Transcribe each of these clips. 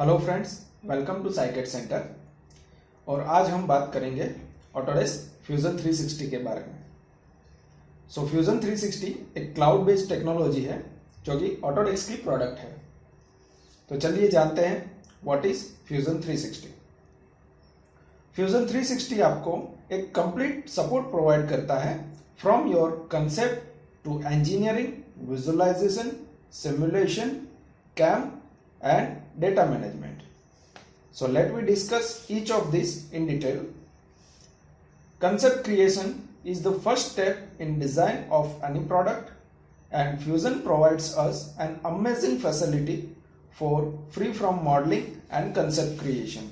Hello friends, welcome to SaiCad centre. और आज हम बात करेंगे ऑटोडेस्क फ्यूजन 360 के बारे में। फ्यूजन 360 एक क्लाउड बेस्ड टेक्नोलॉजी है जो कि ऑटोडेस्क की प्रोडक्ट है। तो चलिए जानते हैं व्हाट इज फ्यूजन 360। फ्यूजन 360 आपको एक कंप्लीट सपोर्ट प्रोवाइड करता है from your concept to engineering, visualisation, simulation, CAM and data management. So let me discuss each of these in detail. Concept creation is the first step in design of any product, and Fusion provides us an amazing facility for free from modeling and concept creation.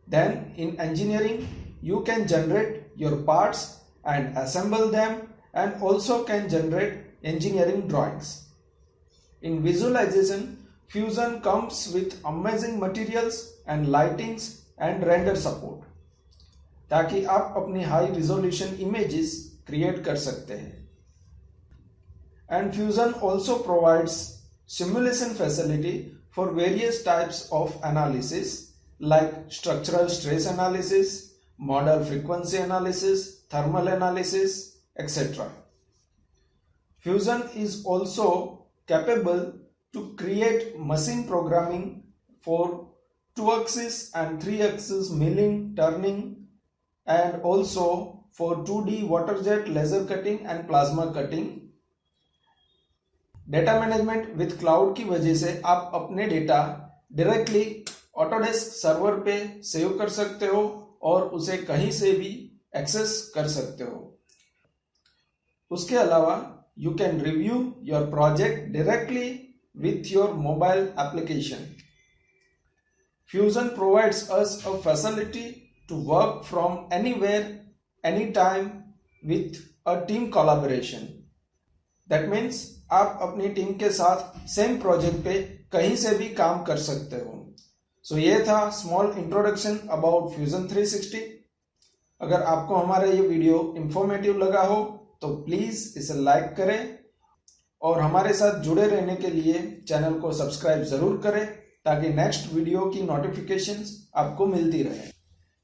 Then in engineering, you can generate your parts and assemble them, and also can generate engineering drawings. In visualization, Fusion comes with amazing materials and lightings and render support ताकि आप अपनी high resolution images create कर सकते हैं। And Fusion also provides simulation facility for various types of analysis like structural stress analysis, model frequency analysis, thermal analysis, etc. Fusion is also capable to create machine programming for 2-axis and 3-axis milling, turning, and also for 2D water jet laser cutting and plasma cutting. Data management with cloud की वजह से आप अपने data directly Autodesk server पे save कर सकते हो और उसे कहीं से भी एक्सेस कर सकते हो। उसके अलावा you can review your project directly with your mobile application. Fusion provides us a facility to work from anywhere, anytime with a team collaboration. That means आप अपनी टीम के साथ सेम प्रोजेक्ट पे कहीं से भी काम कर सकते हो। ये था स्मॉल इंट्रोडक्शन अबाउट फ्यूजन 360। अगर आपको हमारा ये वीडियो इंफॉर्मेटिव लगा हो तो प्लीज इसे लाइक करें और हमारे साथ जुड़े रहने के लिए चैनल को सब्सक्राइब जरूर करें ताकि नेक्स्ट वीडियो की नोटिफिकेशंस आपको मिलती रहे।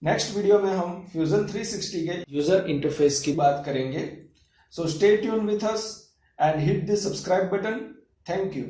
नेक्स्ट वीडियो में हम फ्यूजन 360 के यूजर इंटरफेस की बात करेंगे। Stay tune with us and hit the subscribe button. Thank you.